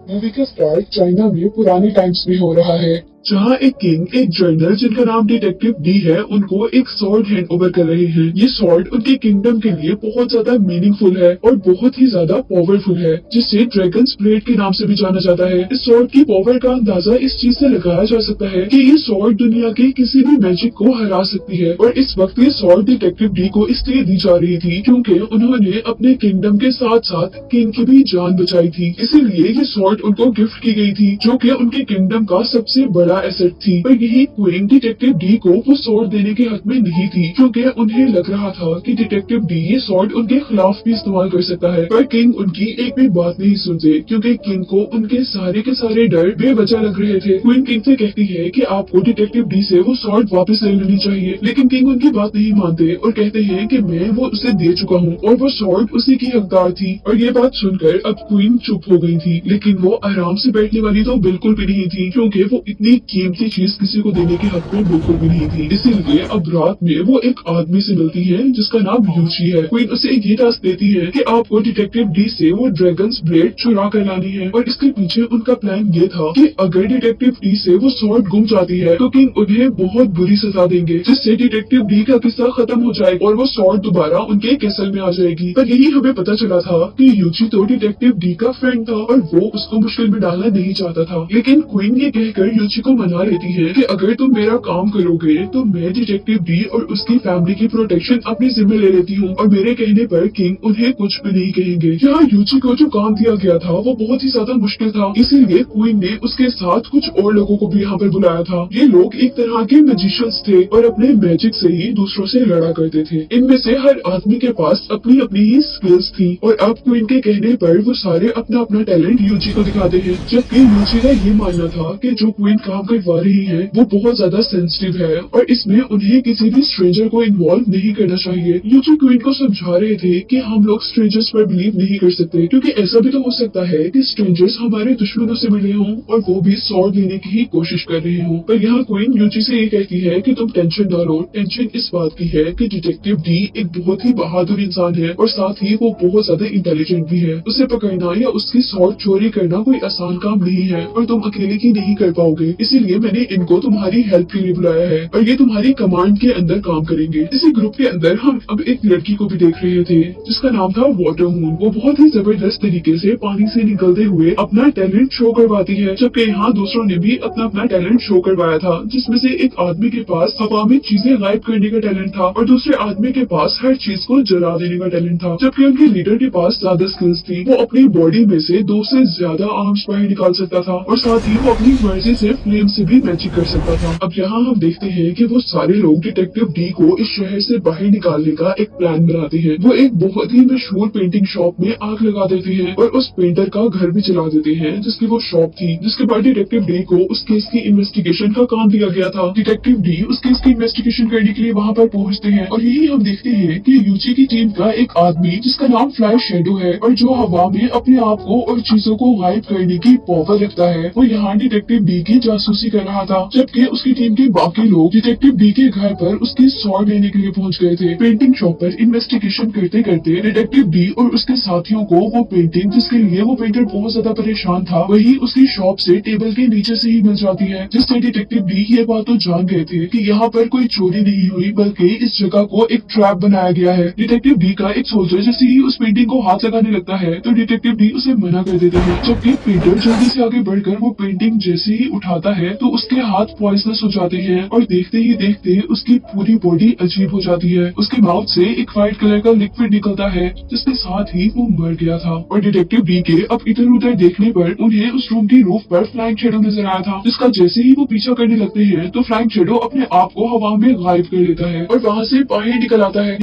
Movie का start China में पुराने टाइम्स में हो रहा है, जहाँ एक किंग एक जनरल जिनका नाम डिटेक्टिव डी है उनको एक सॉर्ड हैंड ओवर कर रहे हैं। ये सॉर्ड उनके किंगडम के लिए बहुत ज्यादा मीनिंगफुल है और बहुत ही ज्यादा पावरफुल है, जिसे ड्रैगन्स ब्लेड के नाम से भी जाना जाता है। इस सॉर्ड की पावर का अंदाजा इस चीज से लगाया जा सकता है कि ये सॉर्ड दुनिया के किसी भी मैजिक को हरा सकती है। और इस वक्त ये सॉर्ड डिटेक्टिव डी को इसलिए दी जा रही थी क्योंकि उन्होंने अपने किंगडम के साथ साथ किंग की भी जान बचाई थी, इसीलिए ये सॉर्ड उनको गिफ्ट की गई थी, जो कि उनके किंगडम का सबसे बड़ा एसेट थी। पर यही क्वीन डिटेक्टिव डी को वो सॉर्ड देने के हक में नहीं थी, क्योंकि उन्हें लग रहा था कि डिटेक्टिव डी ये सॉर्ड उनके खिलाफ भी इस्तेमाल कर सकता है। पर किंग उनकी एक भी बात नहीं सुनते, क्योंकि किंग को उनके सारे के सारे डर बेवजह लग रहे थे। क्वीन किंग से कहती है कि आपको डिटेक्टिव डी से वो सॉर्ड वापस ले लेनी चाहिए, लेकिन किंग उनकी बात नहीं मानते और कहते हैं कि मैं वो उसे दे चुका हूँ और वो सॉर्ड उसी की हकदार थी। और ये बात सुनकर अब क्वीन चुप हो गई थी, लेकिन वो आराम से बैठने वाली तो बिल्कुल भी नहीं थी, क्योंकि वो इतनी कीमती चीज किसी को देने के हक में बिल्कुल भी नहीं थी। इसीलिए अब रात में वो एक आदमी से मिलती है जिसका नाम यूची है। क्वीन उसे ये टास्क देती है कि आपको डिटेक्टिव डी से वो ड्रैगन्स ब्लेड चुरा कर लानी है। और इसके पीछे उनका प्लान ये था कि अगर डिटेक्टिव डी से वो सॉर्ड गुम जाती है तो किंग उन्हें बहुत बुरी सजा देंगे, जिससे डिटेक्टिव डी का किस्सा खत्म हो जाए और वो सॉर्ड दोबारा उनके कैसल में आ जाएगी। पर यही हमें पता चला था कि यूची तो डिटेक्टिव डी का फ्रेंड था और वो उसको मुश्किल में डालना नहीं चाहता था। लेकिन क्वीन ये कहकर यूची को मना लेती है कि अगर तुम मेरा काम करोगे तो मैं डिटेक्टिव डी और उसकी फैमिली की प्रोटेक्शन अपनी जिम्मे ले लेती हूँ। और मेरे कहने पर किंग उन्हें कुछ भी नहीं कहेंगे। यहाँ यूची को जो काम दिया गया था वो बहुत ही ज्यादा मुश्किल था, इसीलिए क्वीन ने उसके साथ कुछ और लोगों को भी यहाँ पर बुलाया था। ये लोग एक तरह के मैजिशियंस थे और अपने मैजिक से ही दूसरों से लड़ा करते थे। इनमें से हर आदमी के पास अपनी अपनी ही स्किल्स थी और अब क्वीन के कहने पर वो सारे अपना अपना टैलेंट यूची को दिखाते हैं। जबकि यूची का ये मानना था कि जो क्वीन काम करवा रही है वो बहुत ज्यादा सेंसिटिव है और इसमें उन्हें किसी भी स्ट्रेंजर को इन्वॉल्व नहीं करना चाहिए। यूची क्वीन को समझा रहे थे कि हम लोग स्ट्रेंजर्स पर बिलीव नहीं कर सकते, क्योंकि ऐसा भी तो हो सकता है कि स्ट्रेंजर्स हमारे दुश्मनों से मिले हों और वो भी सॉर्ड लेने की ही कोशिश कर रहे हों। पर यहाँ क्वीन यूची से ये कहती है कि तुम टेंशन ना लो। टेंशन इस बात की है कि डिटेक्टिव डी एक बहुत ही बहादुर इंसान है और साथ ही वो बहुत ज्यादा इंटेलिजेंट भी है। उसे पकड़ना या उसकी सॉर्ड चोरी करना कोई आसान काम नहीं है और तुम अकेले ही नहीं कर पाओगे, इसीलिए मैंने इनको तुम्हारी हेल्प के लिए बुलाया है और ये तुम्हारी कमांड के अंदर काम करेंगे। इसी ग्रुप के अंदर हम अब एक लड़की को भी देख रहे थे जिसका नाम था वाटर मून। वो बहुत ही जबरदस्त तरीके से पानी से निकलते हुए अपना टैलेंट शो करवाती है, जबकि यहाँ दूसरों ने भी अपना अपना टैलेंट शो करवाया था, जिसमें से एक आदमी के पास हवा में चीजें गायब करने का टैलेंट था और दूसरे आदमी के पास हर चीज को जला देने का टैलेंट था। जबकि उनके लीडर के पास ज्यादा स्किल्स थी। वो अपनी बॉडी में से 2 से ज्यादा आर्म्स बाहर निकाल सकता था और साथ ही वो अपनी मर्जी से फ्लेम से भी मैजिक कर सकता था। अब यहाँ हम देखते हैं कि वो सारे लोग डिटेक्टिव डी को इस शहर से बाहर निकालने का एक प्लान बनाते हैं। वो एक बहुत ही मशहूर पेंटिंग शॉप में आग लगा देते हैं और उस पेंटर का घर भी जला देते हैं जिसकी वो शॉप थी। जिसके बाद डिटेक्टिव डी को उस केस की इन्वेस्टिगेशन का काम दिया गया था। डिटेक्टिव डी उस केस की इन्वेस्टिगेशन करने के लिए वहाँ पर पहुँचते हैं और यही हम देखते हैं कि यूची की टीम का एक आदमी जिसका नाम फ्लाई शैडो है और जो हवा में अपने आप को और चीजों को गायब करने की पावर रखता है, वो यहाँ डिटेक्टिव डी की जासूसी कर रहा था। जबकि उसकी टीम के बाकी लोग डिटेक्टिव डी के घर पर उसकी सॉर्ड लेने के लिए पहुंच गए थे। पेंटिंग शॉप पर इन्वेस्टिगेशन करते करते डिटेक्टिव डी और उसके साथियों को वो पेंटिंग जिसके लिए वो पेंटर बहुत ज्यादा परेशान था वही उसकी शॉप से टेबल के नीचे से ही मिल जाती है, जिससे डिटेक्टिव डी ये बात तो जान गए थे कि यहाँ पर कोई चोरी नहीं हुई बल्कि इस जगह को एक ट्रैप बनाया गया है। डिटेक्टिव डी का एक सोल्जर जैसे ही उस पेंटिंग को हाथ लगाने लगता है तो डिटेक्टिव डी उसे मना कर देते हैं, जबकि पेंटर जल्दी से आगे बढ़कर वो पेंटिंग जैसे ही उठाता है तो उसके हाथ पॉइजनस हो जाते हैं और देखते ही देखते उसकी पूरी बॉडी अजीब हो जाती है। उसके माउथ से एक व्हाइट कलर का लिक्विड निकलता है जिसके साथ ही वो मर गया था। और डिटेक्टिव डी के अब इधर उधर देखने पर उन्हें उस रूम की रूफ पर फ्लाइंग शैडो नजर आया था, जिसका जैसे ही वो पीछा करने लगते हैं तो फ्लाइंग शैडो अपने आप को हवा में गायब कर लेता है और वहाँ से बाहर निकल आता है।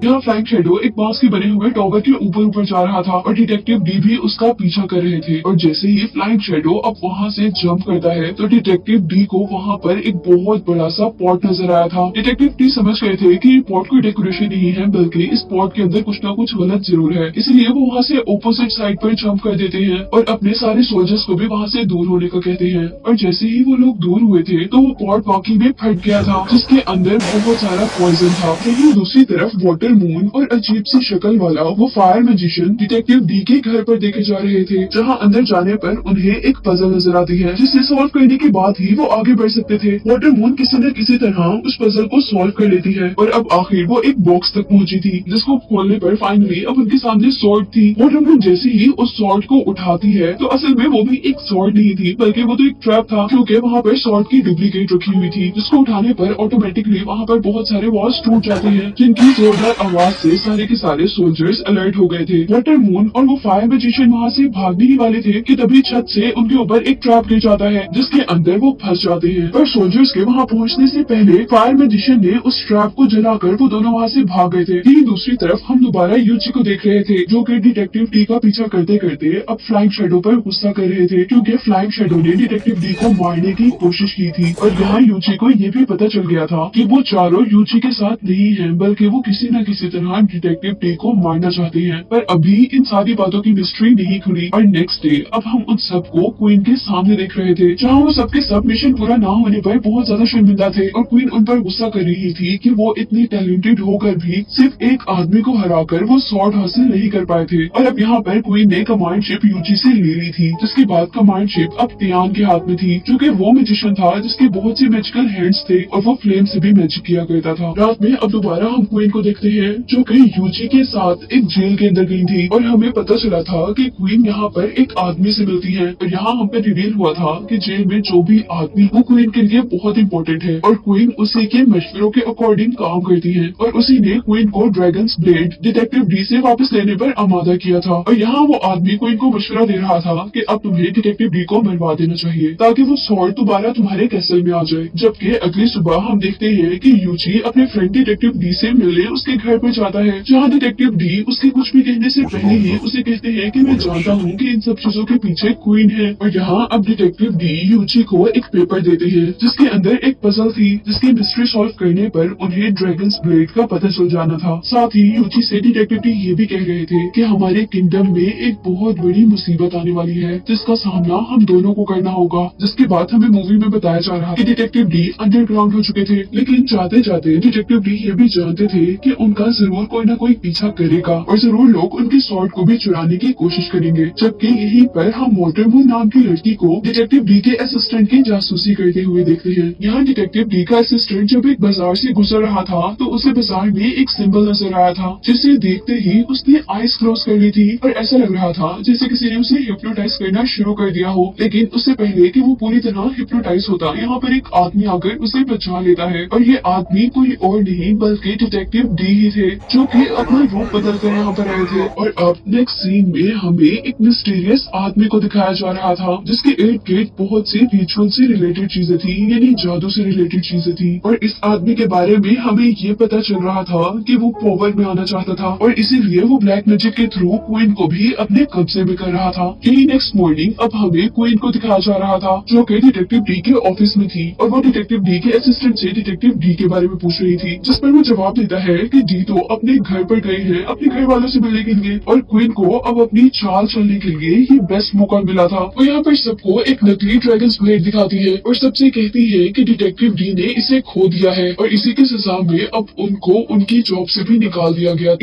यहाँ फ्लाइंग शैडो एक बांस के बने हुए टॉवर के ऊपर ऊपर जा रहा था और डिटेक्टिव डी भी उसका पीछा कर रहे थे। और जैसे ही फ्लाइंग शैडो अब वहाँ से जंप करता है तो डिटेक्टिव डी को वहाँ पर एक बहुत बड़ा सा पॉट नजर आया था। डिटेक्टिव डी समझ गए थे कि ये पॉट कोई डेकोरेशन नहीं है बल्कि इस पॉट के अंदर कुछ ना कुछ गलत जरूर है, इसलिए वो वहाँ से ऑपोजिट साइड पर जंप कर देते हैं और अपने सारे सोल्जर्स को भी वहाँ से दूर होने का कहते हैं। और जैसे ही वो लोग दूर हुए थे तो वो पॉट वाकई में फट गया था जिसके अंदर बहुत सारा पॉइजन था। वहीं दूसरी तरफ वाटर वाटर मून और अजीब सी शक्ल वाला वो फायर मैजिशियन डिटेक्टिव डी के घर पर देखे जा रहे थे, जहाँ अंदर जाने पर उन्हें एक पजल नजर आती है जिसे सॉल्व करने के बाद ही वो आगे बढ़ सकते थे। वाटर मून किसी न किसी तरह उस पजल को सॉल्व कर लेती है और अब आखिर वो एक बॉक्स तक पहुंची थी, जिसको खोलने पर फाइनली अब उनके सामने सॉर्ड थी। वाटर मून जैसे ही उस सॉर्ड को उठाती है तो असल में वो भी एक सॉर्ड नहीं थी, बल्कि वो तो एक ट्रैप था, क्योंकि वहाँ पर सॉर्ड की डुप्लीकेट रखी हुई थी, जिसको उठाने पर ऑटोमेटिकली वहाँ पर बहुत सारे वॉल्स टूट जाते हैं, जिनकी जोरदार आवाज से सारे के सारे सोल्जर्स अलर्ट हो गए थे। वाटर मून और वो फायर मैजिशियन वहाँ से भागने ही वाले थे कि तभी छत से उनके ऊपर एक ट्रैप गिर जाता है, जिसके अंदर वो फंस जाते हैं। पर सोल्जर्स के वहाँ पहुँचने से पहले फायर मैजिशियन ने उस ट्रैप को जलाकर वो दोनों वहाँ से भाग गए थे। यही दूसरी तरफ हम दोबारा यूची को देख रहे थे, जो कि डिटेक्टिव डी का पीछा करते करते अब फ्लाइंग शैडो पर गुस्सा कर रहे थे, क्योंकि फ्लाइंग शैडो ने डिटेक्टिव डी को मारने की कोशिश की थी। और यहाँ यूची को ये भी पता चल गया था कि वो चारों यूची के साथ नहीं है, बल्कि वो किसी न किसी तरह डिटेक्टिव डी को मारना चाहते हैं। पर अभी इन सारी बातों की मिस्ट्री नहीं खुली और नेक्स्ट डे अब हम उन सबको क्वीन के सामने देख रहे थे, जहाँ वो सबके सब मिशन पूरा ना होने पर बहुत ज्यादा शर्मिंदा थे और क्वीन उन पर गुस्सा कर रही थी कि वो इतनी टैलेंटेड होकर भी सिर्फ एक आदमी को हराकर वो सॉर्ड हासिल नहीं कर पाए थे। और अब यहाँ पर क्वीन ने कमांड शिप यूची से ले ली थी, जिसके बाद कमांड शिप अब टियान के हाथ में थी, जो कि वो मैजिशियन था जिसके बहुत से मैजिकल हैंड्स थे और वो फ्लेम से भी मैजिक किया करता था। रात में अब दोबारा हम क्वीन को देखते हैं, जो कि यूची के साथ एक जेल के अंदर गई थी और हमें पता चला था कि क्वीन यहाँ पर एक आदमी से मिलती है और यहाँ हम पे रिवील हुआ था कि जेल में जो भी आदमी वो क्वीन के लिए बहुत इंपॉर्टेंट है और क्वीन उसी के मशवरों के अकॉर्डिंग काम करती है और उसी ने क्वीन को ड्रैगन्स ब्लेड डिटेक्टिव डी से वापस लेने पर आमादा किया था। और यहाँ वो आदमी क्वीन को मशवरा दे रहा था कि अब तुम्हें डिटेक्टिव डी को मरवा देना चाहिए ताकि वो सॉर्ड दोबारा तुम्हारे कैसल में आ जाए। जबकि अगली सुबह हम देखते हैं कि यूची अपने फ्रेंड डिटेक्टिव डी से मिलने उसके घर पर जाता है, जहाँ डिटेक्टिव डी उसके कुछ भी कहने से पहले ही उसे कहते हैं कि मैं जानता हूँ कि इन सब चीजों के पीछे क्वीन है। और यहाँ अब डिटेक्टिव डी यूची को एक पेपर देते हैं जिसके अंदर एक पजल थी, जिसकी मिस्ट्री सॉल्व करने पर उन्हें ड्रैगन्स ब्लेड का पता चल जाना था। साथ ही यूची से डिटेक्टिव डी ये भी कह रहे थे कि हमारे किंगडम में एक बहुत बड़ी मुसीबत आने वाली है, जिसका सामना हम दोनों को करना होगा। जिसके बाद हमें मूवी में बताया जा रहा कि डिटेक्टिव डी अंडरग्राउंड हो चुके थे, लेकिन जाते जाते डिटेक्टिव डी ये भी जानते थे कि उनका जरूर कोई न कोई पीछा करेगा और जरूर लोग उनके सॉर्ड को भी चुराने की कोशिश करेंगे। जबकि यहीं पर हम वाटरमून नाम की लड़की को डिटेक्टिव डी के असिस्टेंट की जासूसी करते हुए देखते हैं। यहाँ डिटेक्टिव डी का असिस्टेंट जब एक बाजार से गुजर रहा था तो उसे बाजार में एक सिंबल नजर आया था, जिसे देखते ही उसने आइस क्लोज कर ली थी और ऐसा लग रहा था जैसे किसी ने उसे हिप्नोटाइज करना शुरू कर दिया हो। लेकिन उससे पहले कि वो पूरी तरह हिप्नोटाइज होता, यहाँ पर एक आदमी आकर उसे बचा लेता है और ये आदमी कोई और नहीं बल्कि डिटेक्टिव डी ही थे, जो कि अपना रूप बदल कर यहाँ पर आए थे। और अब नेक्स्ट सीन में हमें एक मिस्टीरियस आदमी को दिखाया जा रहा था, जिसके इर्द गिर्द बहुत सी रिचुअल से रिलेटेड चीजें थी, यानी जादू से रिलेटेड चीजें थी। और इस आदमी के बारे में हमें ये पता चल रहा था कि वो पावर में आना चाहता था और इसीलिए वो ब्लैक मैजिक के थ्रू क्वीन को भी अपने कब्जे में कर रहा था। यही नेक्स्ट मॉर्निंग अब हमें क्वीन को दिखाया जा रहा था, जो कि डिटेक्टिव डी के ऑफिस में थी और वो डिटेक्टिव डी के असिस्टेंट से डिटेक्टिव डी के बारे में पूछ रही थी, जिस पर वो जवाब देता है कि डी तो अपने घर पर गए हैं अपने घर वालों से मिलने के लिए और क्वीन को अब अपनी चाल चलने के लिए ये बेस्ट मौका मिला था। वो यहाँ पर सबको एक नकली ड्रैगन्स ब्लेड दिखाती है और सबसे कहती है कि डिटेक्टिव डी ने इसे खो दिया है और इसी के सजा में अब उनको उनकी जॉब से भी निकाल दिया गया।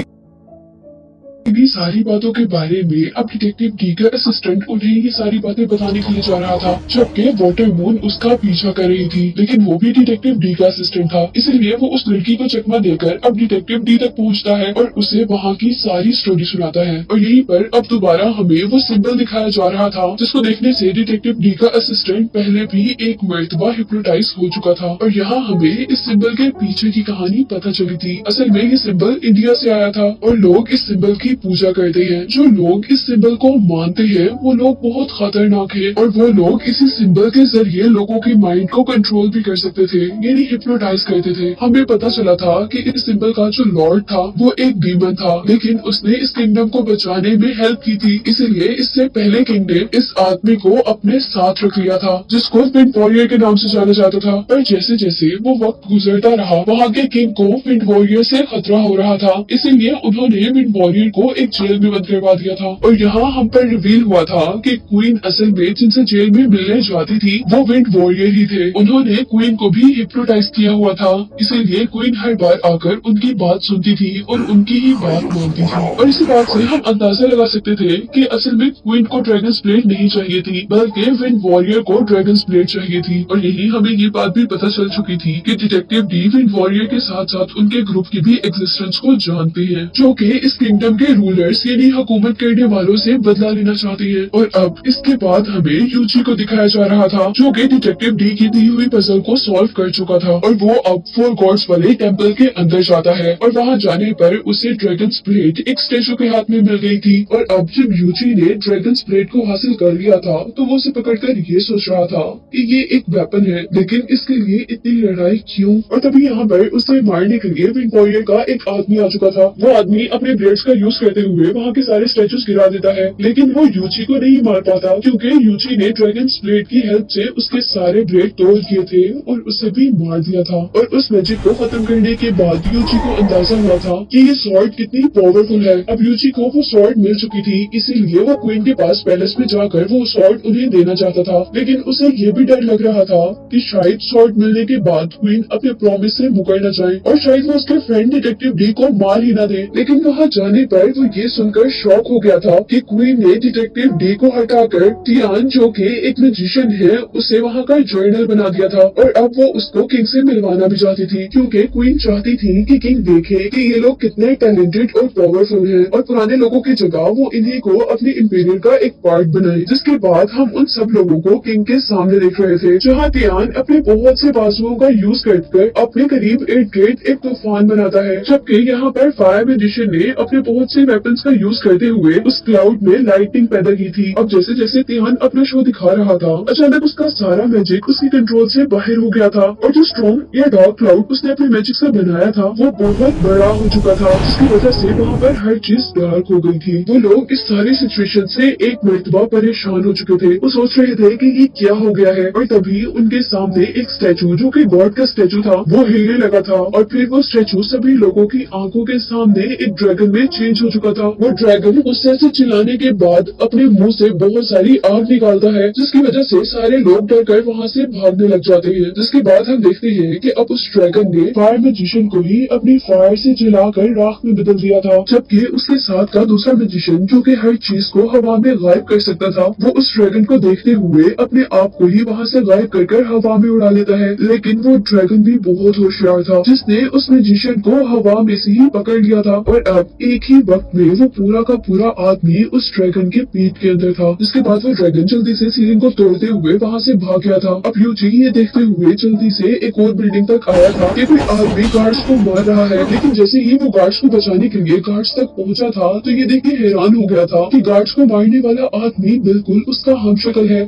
इन्हीं सारी बातों के बारे में अब डिटेक्टिव डी का असिस्टेंट उन्हें ये सारी बातें बताने के लिए जा रहा था, जबकि वाटरमून उसका पीछा कर रही थी, लेकिन वो भी डिटेक्टिव डी का असिस्टेंट था, इसलिए वो उस लड़की को चकमा देकर अब डिटेक्टिव डी तक पहुंचता है और उसे वहाँ की सारी स्टोरी सुनाता है। और यहीं पर अब दोबारा हमें वो सिंबल दिखाया जा रहा था, जिसको देखने से डिटेक्टिव डी का असिस्टेंट पहले भी एक मर्तबा हिप्नोटाइज हो चुका था। और यहाँ हमें इस सिंबल के पीछे की कहानी पता चली थी। असल में ये सिंबल इंडिया से आया था और लोग इस सिंबल की पूजा करते हैं। जो लोग इस सिंबल को मानते हैं वो लोग बहुत खतरनाक है और वो लोग इसी सिंबल के जरिए लोगों की माइंड को कंट्रोल भी कर सकते थे, यानी हिप्नोटाइज करते थे। हमें पता चला था कि इस सिंबल का जो लॉर्ड था वो एक डीमन था, लेकिन उसने इस किंगडम को बचाने में हेल्प की थी, इसलिए इससे पहले किंग ने इस आदमी को अपने साथ रख लिया था, जिसको विंड वॉरियर के नाम से जाना जाता था। पर जैसे जैसे वो वक्त गुजरता रहा वहाँ के किंग को विंड वॉरियर से खतरा हो रहा था, इसीलिए उन्होंने विंड वॉरियर को को एक जेल में बंद करवा दिया था। और यहाँ हम पर रिवील हुआ था कि क्वीन असल में जिनसे जेल में मिलने जाती थी वो विंड वॉरियर ही थे। उन्होंने क्वीन को भी हिप्नोटाइज किया हुआ था, इसीलिए क्वीन हर बार आकर उनकी बात सुनती थी और उनकी ही बात मानती थी। और इसी बात से हम अंदाजा लगा सकते थे कि असल में क्वीन को ड्रैगन्स ब्लेड नहीं चाहिए थी, बल्कि विंड वॉरियर को ड्रैगन्स ब्लेड चाहिए थी। और यही हमें ये बात भी पता चल चुकी थी कि डिटेक्टिव डी विंड वॉरियर के साथ साथ उनके ग्रुप की भी एग्जिस्टेंस को जानते हैं, जो कि इस किंगडम के रूलर्स यानी हुकूमत करने वालों से बदला लेना चाहती है। और अब इसके बाद हमें यूजी को दिखाया जा रहा था, जो कि डिटेक्टिव डी की दी हुई पजल को सॉल्व कर चुका था। और वो अब 4 गॉड्स वाले टेम्पल के अंदर जाता है और वहाँ जाने पर उसे ड्रैगन्स ब्लेड एक स्टैचू के हाथ में मिल गई थी। और अब जब यूजी ने ड्रैगन्स ब्लेड को हासिल कर लिया था तो वो उसे पकड़कर ये सोच रहा था कि ये एक वेपन है, लेकिन इसके लिए इतनी लड़ाई क्यों। और तभी यहाँ पर उसे मारने के लिए विंड वॉरियर का एक आदमी आ चुका था। वो आदमी अपने ब्लेड्स का यूज करते हुए वहाँ के सारे स्टैचूज गिरा देता है, लेकिन वो यूजी को नहीं मार पाता क्योंकि यूजी ने ड्रैगन्स ब्लेड की हेल्प से उसके सारे ब्लेड तोड़ दिए थे और उसे भी मार दिया था। और उस मैजिक को खत्म करने के बाद यूजी को अंदाजा हुआ था कि ये स्वॉर्ड कितनी पावरफुल है। अब यूजी को वो स्वॉर्ड मिल चुकी थी, इसीलिए वो क्वीन के पास पैलेस में जाकर वो स्वॉर्ड उन्हें देना चाहता था। लेकिन उसे ये भी डर लग रहा था कि शायद स्वॉर्ड मिलने के बाद क्वीन अपने प्रॉमिस से मुकर न जाए और शायद वो उसके फ्रेंड डिटेक्टिव डी को मार ही न दे। लेकिन वहाँ जाने पर वो ये सुनकर शॉक हो गया था कि क्वीन ने डिटेक्टिव डी को हटाकर टियान, जो कि एक मैजिशियन है, उसे वहाँ का जर्नल बना दिया था। और अब वो उसको किंग से मिलवाना भी चाहती थी, क्योंकि क्वीन चाहती थी कि किंग देखे कि ये लोग कितने टैलेंटेड और पावरफुल हैं और पुराने लोगों की जगह वो इन्हीं को अपने इंपीरियल का एक पार्ट बनाए। जिसके बाद हम उन सब लोगों को किंग के सामने देख रहे थे, जहाँ टियान अपने बहुत से बाजुओं का यूज कर अपने करीब इर्द गिर्द एक तूफान बनाता है, जबकि यहाँ पर फायर मैजिशियन ने अपने बहुत से वेपन्स का यूज करते हुए उस क्लाउड में लाइटिंग पैदा की थी। अब जैसे जैसे टियान अपना शो दिखा रहा था, अचानक उसका सारा मैजिक उसके कंट्रोल से बाहर हो गया था और जो स्ट्रॉन्ग या डार्क क्लाउड उसने अपने मैजिक से बनाया था वो बहुत बड़ा हो चुका था, जिसकी वजह से वहाँ पर हर चीज डार्क हो गई थी। वो लोग इस सारी सिचुएशन से एक मर्तबा परेशान हो चुके थे। वो सोच रहे थे कि ये क्या हो गया है। और तभी उनके सामने एक स्टैचू, जो कि गॉड का स्टैचू था, वो हिलने लगा था और फिर वो स्टैचू सभी लोगों की आंखों के सामने एक ड्रैगन में चेंज हो चुका था। वो ड्रैगन गुस्से से चिल्लाने के बाद अपने मुंह से बहुत सारी आग निकालता है, जिसकी वजह से सारे लोग डर कर वहाँ से भागने लग जाते हैं। जिसके बाद हम देखते हैं कि अब उस ड्रैगन ने फायर मैजिशियन को ही अपनी फायर से जलाकर राख में बदल दिया था, जबकि उसके साथ का दूसरा मैजिशियन, जो कि हर चीज को हवा में गायब कर सकता था, वो उस ड्रैगन को देखते हुए अपने आप को ही वहाँ से गायब कर हवा में उड़ा लेता है। लेकिन वो ड्रैगन भी बहुत होशियार था, जिसने उस मैजिशियन को हवा में से ही पकड़ लिया था। और अब एक ही वक्त में वो पूरा का पूरा आदमी उस ड्रैगन के पीठ के अंदर था। जिसके बाद वो ड्रैगन जल्दी से सीलिंग को तोड़ते हुए वहाँ से भाग गया था। अब यूजी ये देखते हुए जल्दी से एक और बिल्डिंग तक आया था कि कोई आदमी गार्ड्स को मार रहा है। लेकिन जैसे ही वो गार्ड्स को बचाने के लिए गार्ड्स तक पहुंचा था तो ये देख के हैरान हो गया था कि गार्ड्स को मारने वाला आदमी बिल्कुल उसका हमशक्ल है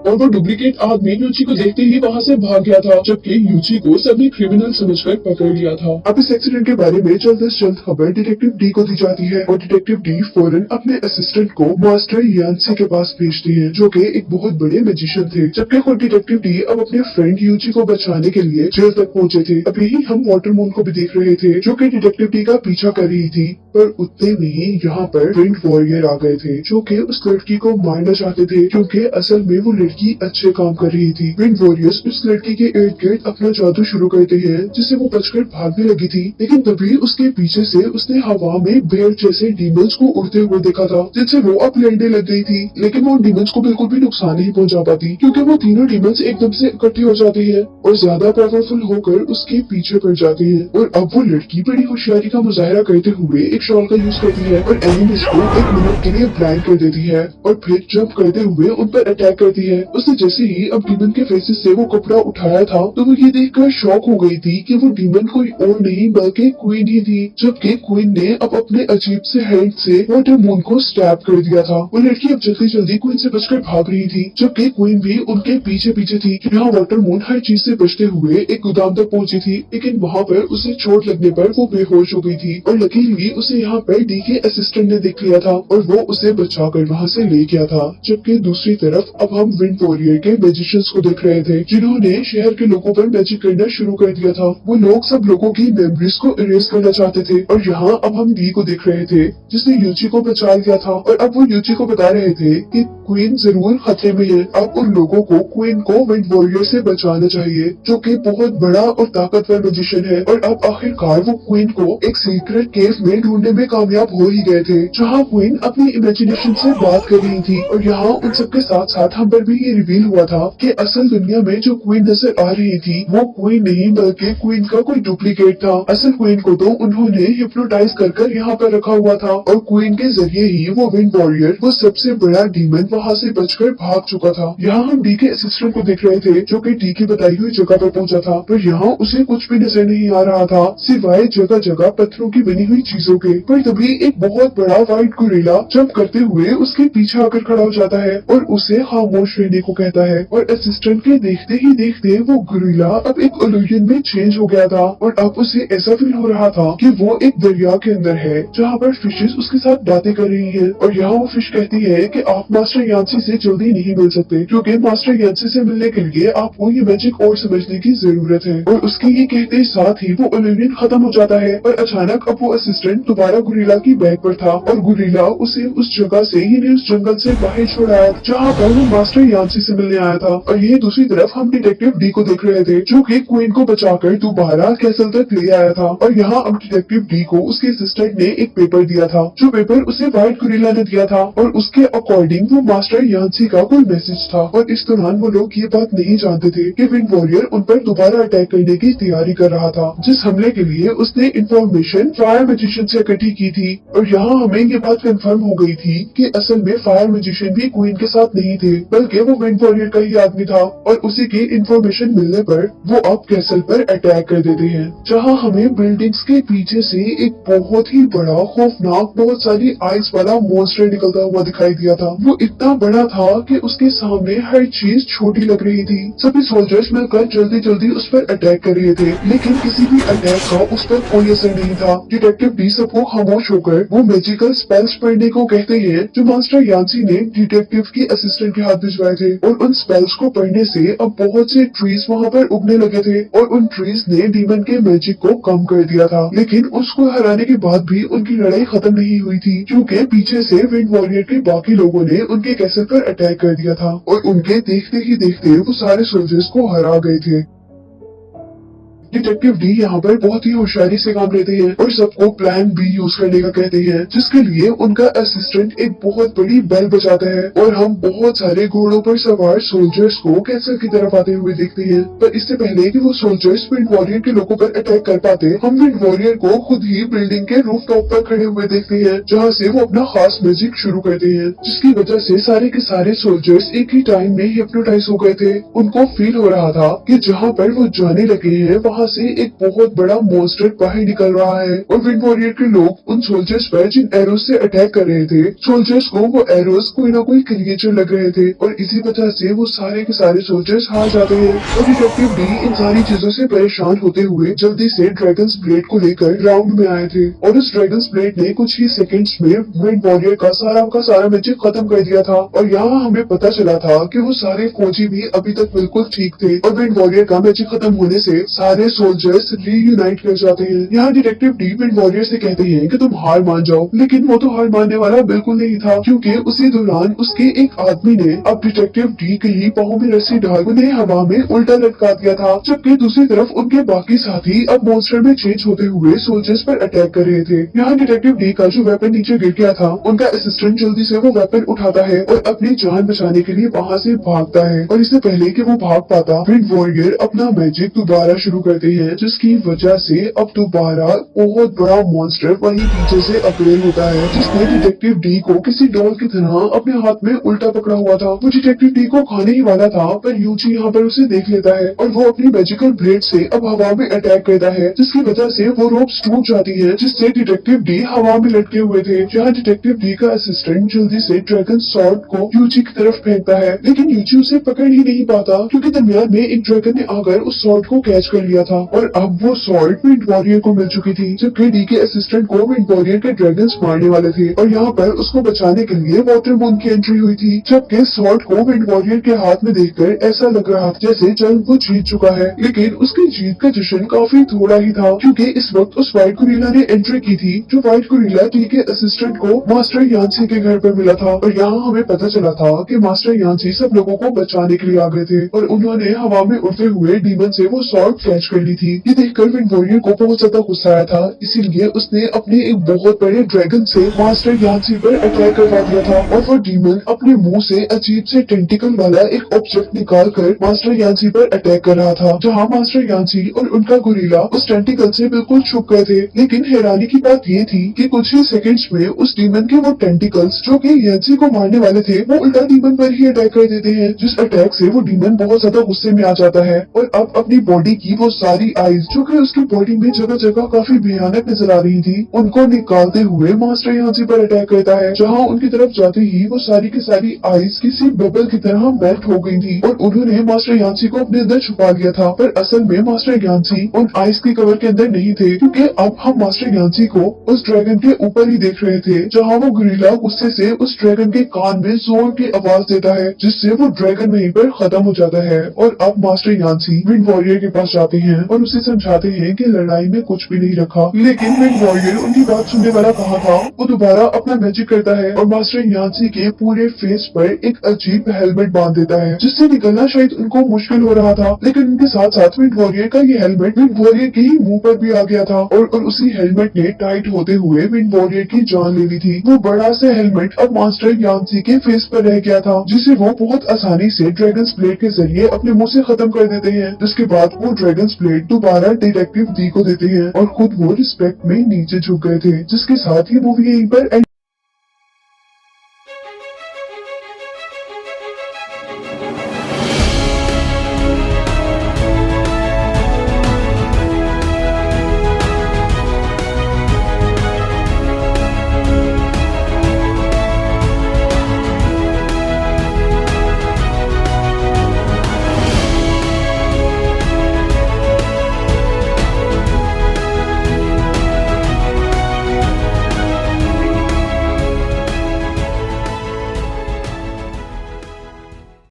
और वो डुप्लीकेट आदमी यूची को देखते ही वहाँ से भाग गया था, जबकि यूची को सबने क्रिमिनल समझकर पकड़ लिया था। अब इस एक्सीडेंट के बारे में जल्द से जल्द खबर डिटेक्टिव डी को दी जाती है और डिटेक्टिव डी फौरन अपने असिस्टेंट को मास्टर यानसी के पास भेजती है, जो कि एक बहुत बड़े मैजिशियन थे। जबकि खुद डिटेक्टिव डी अब अपने फ्रेंड यूची को बचाने के लिए जेल तक पहुँचे थे। अभी ही हम वाटरमून को भी देख रहे थे, जो कि डिटेक्टिव डी का पीछा कर रही थी, पर उतने में ही यहाँ पर विंड वॉरियर आ गए थे, जो कि उस लड़की को मारना चाहते थे, क्योंकि असल में वो लड़की अच्छे काम कर रही थी। विंड वॉरियर्स उस लड़की के इर्द गिर्द अपना जादू शुरू करते हैं, जिससे वो बचकर भागने लगी थी। लेकिन तभी उसके पीछे से उसने हवा में भेड़ जैसे डीमंस को उड़ते हुए देखा था, जिनसे वो अब लड़ने लग गई थी। लेकिन वो डीमंस को बिल्कुल भी नुकसान नहीं पहुंचा पाती, क्योंकि वो तीनों डीमंस एकदम से इकट्ठे हो जाती है और ज्यादा पावरफुल होकर उसके पीछे पड़ जाती है। और अब वो लड़की बड़ी होशियारी का मुजाहरा करते हुए एक शॉल का यूज करती है और एनिमीज को एक मिनट के लिए ब्लाइंड कर देती है और फिर जंप करते हुए उन पर अटैक करती है। उसने जैसे ही अब डीमन के फेसेस से वो कपड़ा उठाया था तो वो ये देखकर शॉक हो गई थी कि वो डीमन कोई और नहीं बल्कि क्वीन ही थी, जबकि क्वीन ने अब अपने अजीब से हैंड से वाटरमून को स्टैब कर दिया था। वो लड़की अब जल्दी जल्दी क्वीन से बचकर भाग रही थी, जबकि क्वीन भी उनके पीछे पीछे थी। यहाँ वाटरमून हर चीज से बचते हुए एक गोदाम तक पहुंची थी, लेकिन वहाँ पर उसे चोट लगने पर वो बेहोश हो गई थी और लकीली उसे यहाँ पर डी के असिस्टेंट ने देख लिया था और वो उसे बचाकर वहाँ से ले गया था। जबकि दूसरी तरफ अब हम विंड वॉरियर के मैजिशियंस को देख रहे थे, जिन्होंने शहर के लोगों पर मैजिक करना शुरू कर दिया था। वो लोग सब लोगों की मेमोरीज को इरेज करना चाहते थे। और यहाँ अब हम डी को देख रहे थे, जिसने यूची को बचा लिया था। और अब वो यूची को बता रहे थे कि क्वीन जरूर खतरे में है। अब उन लोगों को क्वीन को विंड वॉरियर से बचाना चाहिए, जो कि बहुत बड़ा और ताकतवर मैजिशियन है। और अब आखिरकार वो क्वीन को एक सीक्रेट केव में ढूंढने में कामयाब हो ही गए थे, जहाँ क्वीन अपनी इमेजिनेशन से बात कर रही थी। और यहाँ उन सबके साथ साथ हम पर भी ये रिवील हुआ था कि असल दुनिया में जो क्वीन नजर आ रही थी वो क्वीन नहीं बल्कि क्वीन का कोई डुप्लीकेट था। असल क्वीन को तो उन्होंने हिप्नोटाइज कर यहाँ पर रखा हुआ था और क्वीन के जरिए ही वो विंड वॉरियर, वो सबसे बड़ा डीमन, वहाँ से बचकर भाग चुका था। यहाँ हम डी के असिस्टेंट को देख रहे थे, जो कि डी की बताई हुई जगह पर पहुंचा था। पर यहाँ उसे कुछ भी नजर नहीं आ रहा था सिवाय जगह जगह पत्थरों की बनी हुई चीजों के। पर तभी एक बहुत बड़ा व्हाइट गोरिल्ला जंप करते हुए उसके पीछे आकर खड़ा हो जाता है और उसे खामोश रहने को कहता है। और असिस्टेंट के देखते ही देखते वो गोरिल्ला अब एक इल्यूजन में चेंज हो गया था। और अब उसे ऐसा फील हो रहा था कि वो एक दरिया के अंदर है, जहाँ पर फिशेस उसके साथ बातें कर रही हैं। और यहाँ वो फिश कहती है कि आप मास्टर यांसी से जल्दी नहीं मिल सकते, क्योंकि मास्टर यांसी से मिलने के लिए आपको ये मैजिक और समझने की जरूरत है। और उसके ये कहते साथ ही वो इल्यूजन खत्म हो जाता है। और अचानक अब वो असिस्टेंट दोबारा गोरिल्ला की बैग पर था और गोरिल्ला उसे उस जगह से यानी उस जंगल से बाहर छोड़ आया, जहाँ पर वो मास्टर यांसी से मिलने आया था। और ये दूसरी तरफ हम डिटेक्टिव डी को देख रहे थे, जो कि क्वीन को बचाकर दोबारा कैसल तक ले आया था। और यहाँ अब डिटेक्टिव डी को उसके असिस्टेंट ने एक पेपर दिया था, जो पेपर उसे व्हाइट गोरिल्ला ने दिया था। और उसके अकॉर्डिंग वो मास्टर यांसी का कोई मैसेज था। और इस दौरान वो लोग ये बात नहीं जानते थे कि विंड वॉरियर उन पर दोबारा अटैक करने की तैयारी कर रहा था, जिस हमले के लिए उसने इंफॉर्मेशन फायर मैजिशियन से इकट्ठी की थी। और यहाँ हमें ये बात कंफर्म हो गई थी कि असल में फायर मैजिशियन भी क्वीन के साथ नहीं थे, बल्कि वो विंड वॉरियर का ही आदमी था। और उसी की इंफॉर्मेशन मिलने पर वो अब कैसल पर अटैक कर देते हैं, जहाँ हमें बिल्डिंग्स के पीछे से एक बहुत ही बड़ा खौफनाक बहुत सारी आइस वाला मॉन्स्टर निकलता हुआ दिखाई दिया था। वो इतना बड़ा था कि उसके सामने हर चीज छोटी लग रही थी। सभी सोल्जर्स मिलकर जल्दी जल्दी उस पर अटैक कर रहे थे, लेकिन किसी भी अटैक का उस पर कोई असर नहीं था। डिटेक्टिव डी सबको खामोश होकर वो मैजिकल स्पेल्स पढ़ने को कहते हैं, जो मास्टर यांसी ने डिटेक्टिव के असिस्टेंट के हाथ भिजवाए थे। और उन स्पेल्स को पढ़ने से अब बहुत से ट्रीज वहाँ पर उगने लगे थे और उन ट्रीज ने डीमन के मैजिक को कम कर दिया था। लेकिन उसको हराने के बाद भी उनकी लड़ाई खत्म नहीं हुई थी, क्योंकि पीछे से विंड वॉरियर के बाकी लोगों ने उनके कैसल पर अटैक कर दिया था। और उनके देखते ही देखते वो सारे सोल्जर्स को हरा गए थे। डिटेक्टिव डी यहाँ पर बहुत ही होशियारी से काम लेते हैं और सबको प्लान बी यूज करने का कहते हैं, जिसके लिए उनका असिस्टेंट एक बहुत बड़ी बेल बजाता है और हम बहुत सारे घोड़ों पर सवार सोल्जर्स को कैसल की तरफ आते हुए देखते हैं। पर इससे पहले कि वो सोल्जर्स विंड वॉरियर के लोगों पर अटैक कर पाते, हम विंड वॉरियर को खुद ही बिल्डिंग के रूफ टॉप पर खड़े हुए देखते हैं, जहाँ से वो अपना खास म्यूजिक शुरू करते हैं, जिसकी वजह से सारे के सारे सोल्जर्स एक ही टाइम में हिप्नोटाइज हो गए थे। उनको फील हो रहा था कि जहाँ पर वो जाने लगे हैं वहाँ से एक बहुत बड़ा मॉन्स्टर बाहर निकल रहा है। और विंड वॉरियर के लोग उन सोल्जर्स पर जिन एरोज से अटैक कर रहे थे, सोल्जर्स को वो एरोज कोई ना कोई क्रिएचर लग रहे थे और इसी वजह से वो सारे के सारे सोल्जर्स हार जाते हैं। और डिटेक्टिव डी इन सारी चीजों से परेशान होते हुए जल्दी से ड्रैगन्स ब्लेड को लेकर ग्राउंड में आए थे और उस ड्रैगन्स ब्लेड ने कुछ ही सेकंड्स में विंड वॉरियर का सारा मैजिक खत्म कर दिया था। और यहाँ हमें पता चला था कि वो सारे फौजी भी अभी तक बिल्कुल ठीक थे और विंड वॉरियर का मैजिक खत्म होने से सारे सोल्जर्स रीयूनाइट कर जाते हैं। यहाँ डिटेक्टिव डी विंड वॉरियर से कहते हैं कि तुम हार मान जाओ, लेकिन वो तो हार मानने वाला बिल्कुल नहीं था, क्योंकि उसी दौरान उसके एक आदमी ने अब डिटेक्टिव डी के ही पाँव में रस्सी डाल उन्हें हवा में उल्टा लटका दिया था, जबकि दूसरी तरफ उनके बाकी साथी अब मॉन्स्टर में चेंज होते हुए सोल्जर्स पर अटैक कर रहे थे। यहाँ डिटेक्टिव डी का जो वेपन नीचे गिर गया था, उनका असिस्टेंट जल्दी से वो वेपन उठाता है और अपनी जान बचाने के लिए वहाँ से भागता है। और इससे पहले कि वो भाग पाता, विंड वॉरियर अपना मैजिक दोबारा शुरू करते हैं, जिसकी वजह से अब दोबारा बहुत बड़ा मॉन्स्टर वहीं पीछे से अपीयर होता है, जिसने डिटेक्टिव डी को किसी डॉल की तरह अपने हाथ में उल्टा पकड़ा हुआ था। वो डिटेक्टिव डी को खाने ही वाला था, पर यूची यहाँ पर उसे देख लेता है और वो अपनी मैजिकल ब्लेड से अब हवा में अटैक करता है, जिसकी वजह से वो रोप्स टूट जाती है, जिससे डिटेक्टिव डी हवा में लटके हुए थे। यहाँ डिटेक्टिव डी का असिस्टेंट जल्दी से ड्रैगन सॉर्ड को यूची की तरफ फेंकता है, लेकिन यूची उसे पकड़ ही नहीं पाता, क्योंकि दरमियान में एक ड्रैगन ने आकर उस सॉर्ड को कैच कर लिया था और अब वो सॉर्ड विंड वॉरियर को मिल चुकी थी, जबकि डी के असिस्टेंट को विंड वॉरियर के ड्रैगन्स मारने वाले थे और यहाँ पर उसको बचाने के लिए वाटर मून की एंट्री हुई थी। जबकि सॉर्ड को विंड वॉरियर के हाथ में देखकर ऐसा लग रहा था जैसे जंग वो जीत चुका है, लेकिन उसकी जीत का जश्न काफी थोड़ा ही था, क्योंकि इस वक्त उस व्हाइट गोरिल्ला ने एंट्री की थी, जो व्हाइट गोरिल्ला डी के असिस्टेंट को मास्टर यांसी के घर पर मिला था। और यहाँ हमें पता चला था कि मास्टर यांसी सब लोगों को बचाने के लिए आ गए थे और उन्होंने हवा में उड़ते हुए डीमन से वो सॉर्ड कैच कर ली थी। ये देखकर विंड वॉरियर को बहुत ज्यादा गुस्सा आया था, इसीलिए उसने अपने एक बहुत बड़े ड्रैगन से मास्टर यांसी पर अटैक करवा दिया था और वो डीमन अपने मुंह से अजीब से टेंटिकल वाला एक ऑब्जेक्ट निकाल कर मास्टर यांसी पर अटैक कर रहा था, जहाँ मास्टर यांसी और उनका गोरिल्ला उस टेंटिकल से बिल्कुल छुप गए थे। लेकिन हैरानी की बात ये थी कि कुछ ही सेकंड्स में उस डीमन के वो टेंटिकल्स जो कि यांसी को मारने वाले थे, वो उल्टा डीमन पर ही अटैक कर देते हैं, जिस अटैक से वो डीमन बहुत ज्यादा गुस्से में आ जाता है और अब अपनी बॉडी की वो सारी आइज जो कि उसकी बॉडी में जगह जगह काफी भयानक नजर आ रही थी, उनको निकालते हुए मास्टर यांसी पर अटैक करता है, जहाँ उनकी तरफ जाते ही वो सारी की सारी आइज किसी बबल की तरह मेल्ट हो गई थी और उन्होंने मास्टर यांसी को अपने अंदर छुपा लिया था। पर असल में मास्टर यांसी उन आइस की कवर के अंदर नहीं थे, क्योंकि अब हम मास्टर यांसी को उस ड्रैगन के ऊपर ही देख रहे थे, जहाँ वो गोरिल्ला गुस्से से उस ड्रैगन के कान में जोर की आवाज देता है, जिससे वो ड्रैगन वहीं पर खत्म हो जाता है। और अब मास्टर यांसी विंड वॉरियर के पास जाते हैं और उसे समझाते हैं कि लड़ाई में कुछ भी नहीं रखा, लेकिन विंड वॉरियर उनकी बात सुनने वाला कहाँ था। वो दोबारा अपना मैजिक करता है और मास्टर यांसी के पूरे फेस पर एक अजीब हेलमेट बांध देता है, जिससे निकलना शायद उनको मुश्किल हो रहा था। लेकिन उनके साथ साथ विंड वॉरियर का ये हेलमेट विंड वॉरियर के ही मुंह पर भी आ गया था और उसी हेलमेट ने टाइट होते हुए विंड वॉरियर की जान ले ली थी। वो बड़ा सा हेलमेट अब मास्टर यांसी के फेस पर रह गया था, जिसे वो बहुत आसानी से ड्रैगन ब्लेड के जरिए अपने मुंह से खत्म कर देते हैं, जिसके बाद वो ड्रैगन ब्लेड दोबारा डिटेक्टिव डी को देते हैं और खुद वो रिस्पेक्ट में नीचे झुक गए थे, जिसके साथ ही मूवी यहीं पर